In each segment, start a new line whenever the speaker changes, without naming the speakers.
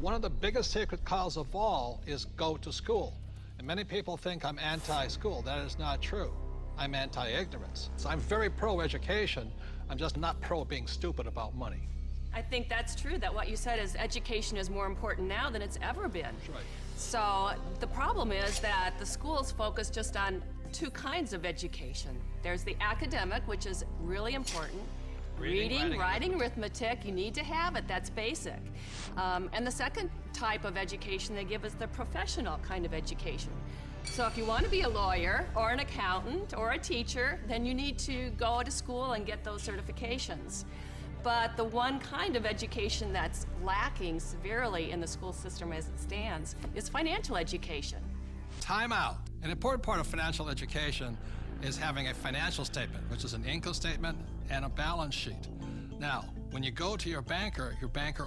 one of the biggest sacred cows of all is go to school. And many people think I'm anti-school. That is not true. I'm anti-ignorance. So I'm very pro-education. I'm just not pro being stupid about money.
I think that's true, that what you said is education is more important now than it's ever been.
That's right.
So the problem is that the schools focus just on two kinds of education. There's the academic, which is really important. Reading, writing, arithmetic, you need to have it, that's basic. And the second type of education they give is the professional kind of education. So if you want to be a lawyer or an accountant or a teacher, then you need to go to school and get those certifications. But the one kind of education that's lacking severely in the school system as it stands is financial education.
Time out. An important part of financial education is having a financial statement, which is an income statement and a balance sheet. Now, when you go to your banker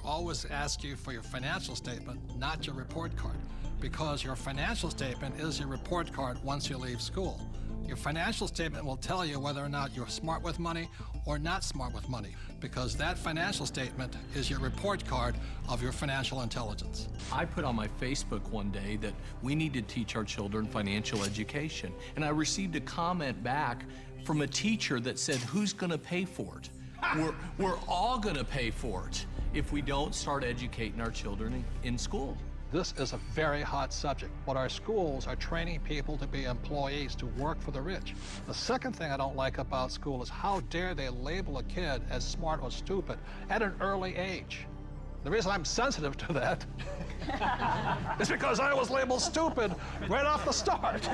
always asks you for your financial statement, not your report card, because your financial statement is your report card once you leave school. Your financial statement will tell you whether or not you're smart with money or not smart with money, because that financial statement is your report card of your financial intelligence.
I put on my Facebook one day that we need to teach our children financial education, and I received a comment back from a teacher that said, who's going to pay for it? We're all going to pay for it if we don't start educating our children in school.
This is a very hot subject, but our schools are training people to be employees, to work for the rich. The second thing I don't like about school is how dare they label a kid as smart or stupid at an early age. The reason I'm sensitive to that is because I was labeled stupid right off the start.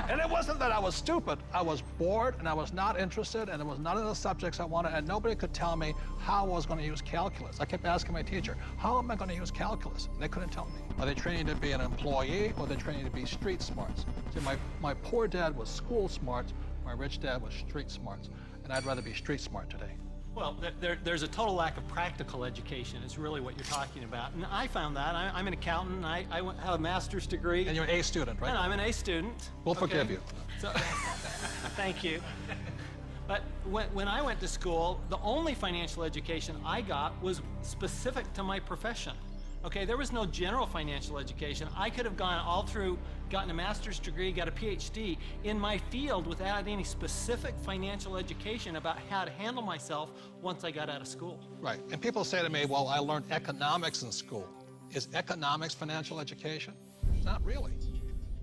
And it wasn't that I was stupid. I was bored and I was not interested, and it was none of the subjects I wanted, and nobody could tell me how I was going to use calculus. I kept asking my teacher, how am I going to use calculus? And they couldn't tell me. Are they training to be an employee, or are they training to be street smarts? See, my poor dad was school smart, my rich dad was street smarts, and I'd rather be street smart today.
Well, there's a total lack of practical education is really what you're talking about. And I found that. I'm an accountant. I have a master's degree.
And you're an A student, right?
And I'm an A student.
We'll forgive you.
So, thank you. But when I went to school, the only financial education I got was specific to my profession. Okay, there was no general financial education. I could have gone all through, gotten a master's degree, got a PhD in my field without any specific financial education about how to handle myself once I got out of school.
Right, and people say to me, well, I learned economics in school. Is economics financial education? Not really.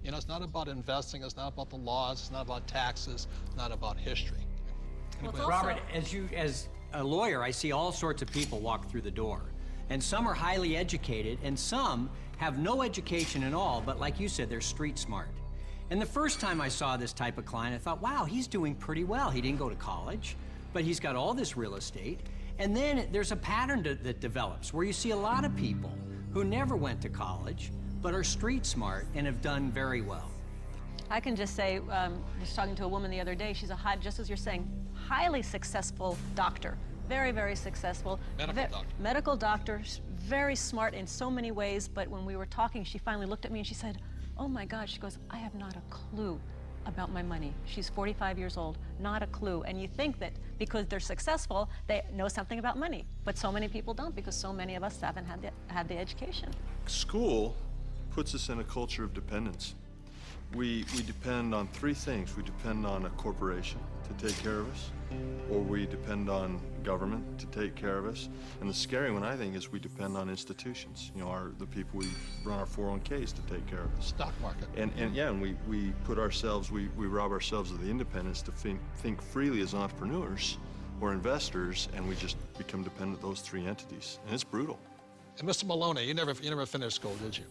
You know, it's not about investing, it's not about the laws, it's not about taxes, it's not about history.
Well,
Robert, as a lawyer, I see all sorts of people walk through the door. And some are highly educated, and some have no education at all, but like you said, they're street smart. And the first time I saw this type of client, I thought, wow, he's doing pretty well. He didn't go to college, but he's got all this real estate. And then there's a pattern that develops where you see a lot of people who never went to college, but are street smart and have done very well.
I can just say, I was talking to a woman the other day, she's just as you're saying, highly successful doctor. Very, very successful. Medical doctor, very smart in so many ways, but when we were talking, she finally looked at me and she said, oh my God, she goes, I have not a clue about my money. She's 45 years old, not a clue. And you think that because they're successful, they know something about money, but so many people don't, because so many of us haven't had the education.
School puts us in a culture of dependence. We depend on three things. We depend on a corporation to take care of us, or we depend on government to take care of us. And the scary one, I think, is we depend on institutions. You know, the people we run our 401ks to take care of us.
Stock market.
And we put ourselves, we rob ourselves of the independence to think freely as entrepreneurs or investors, and we just become dependent on those three entities. And it's brutal.
And Mr. Maloney, you never finished school, did you?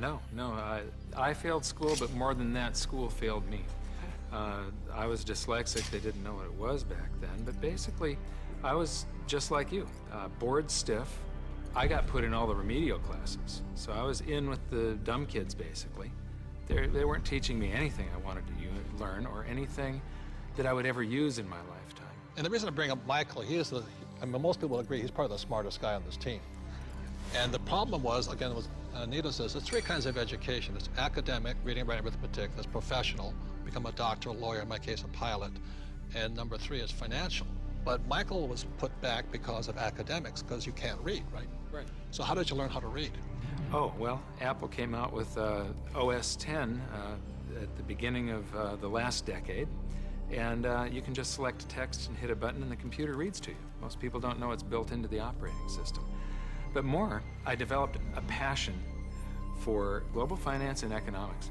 No. I failed school, but more than that, school failed me. I was dyslexic. They didn't know what it was back then, but basically, I was just like you, bored stiff. I got put in all the remedial classes, so I was in with the dumb kids, basically. They weren't teaching me anything I wanted to learn or anything that I would ever use in my lifetime.
And the reason I bring up Michael, most people agree he's probably the smartest guy on this team. And the problem was, again, Anita says, there's three kinds of education. There's academic, reading, writing, arithmetic. There's professional, become a doctor, a lawyer, in my case, a pilot. And number three is financial. But Michael was put back because of academics, because you can't read, right?
Right.
So how did you learn how to read?
Oh, well, Apple came out with OS 10 at the beginning of the last decade. And you can just select text and hit a button and the computer reads to you. Most people don't know it's built into the operating system. But more, I developed a passion for global finance and economics,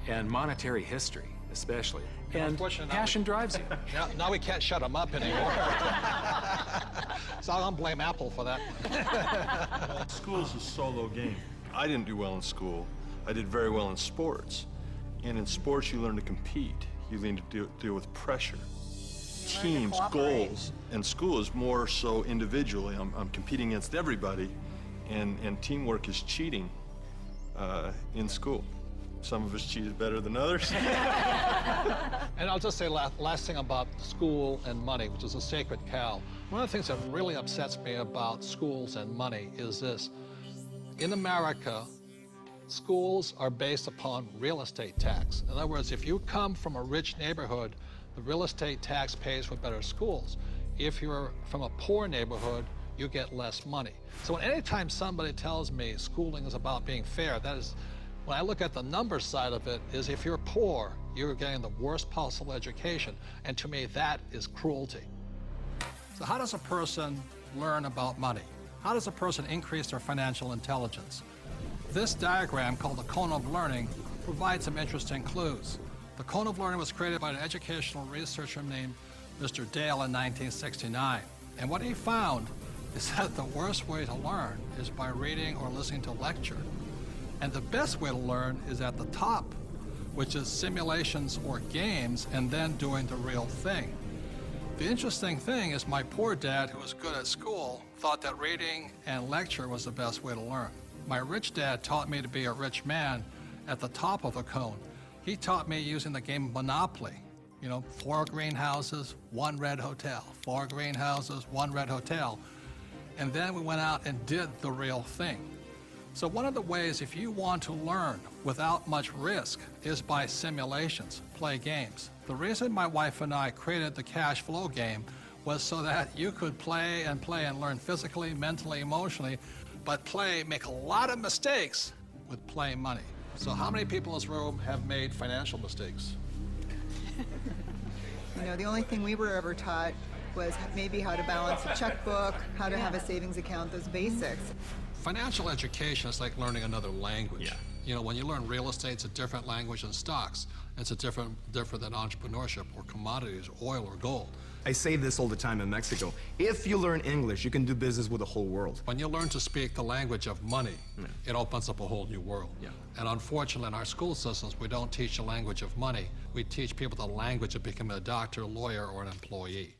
and monetary history especially. And passion drives you.
Now we can't shut him up anymore. So I'm gonna blame Apple for that.
School is a solo game. I didn't do well in school. I did very well in sports. And in sports, you learn to compete. You learn to deal with pressure, teams, goals. And school is more so individually. I'm competing against everybody, and teamwork is cheating in school. Some of us cheated better than others.
And I'll just say last thing about school and money, which is a sacred cow. One of the things that really upsets me about schools and money is this. In America, schools are based upon real estate tax. In other words, if you come from a rich neighborhood, the real estate tax pays for better schools. If you're from a poor neighborhood, you get less money. So anytime somebody tells me schooling is about being fair, that is, when I look at the numbers side of it, is if you're poor, you're getting the worst possible education. And to me, that is cruelty. So how does a person learn about money? How does a person increase their financial intelligence? This diagram, called the cone of learning, provides some interesting clues. The cone of learning was created by an educational researcher named Mr. Dale in 1969. And what he found is that the worst way to learn is by reading or listening to a lecture. And the best way to learn is at the top, which is simulations or games, and then doing the real thing. The interesting thing is my poor dad, who was good at school, thought that reading and lecture was the best way to learn. My rich dad taught me to be a rich man at the top of the cone. He taught me using the game Monopoly. You know, 4 greenhouses, 1 red hotel. 4 greenhouses, 1 red hotel. And then we went out and did the real thing. So one of the ways, if you want to learn without much risk, is by simulations, play games. The reason my wife and I created the cash flow game was so that you could play and learn physically, mentally, emotionally, but make a lot of mistakes with play money. So how many people in this room have made financial mistakes?
You know, the only thing we were ever taught was maybe how to balance a checkbook, how to have a savings account, those basics.
Financial education is like learning another language.
Yeah.
You know, when you learn real estate, it's a different language than stocks. It's a different than entrepreneurship or commodities, oil or gold.
I say this all the time in Mexico. If you learn English, you can do business with the whole world.
When you learn to speak the language of money, it opens up a whole new world.
Yeah.
And unfortunately, in our school systems, we don't teach the language of money. We teach people the language of becoming a doctor, lawyer, or an employee.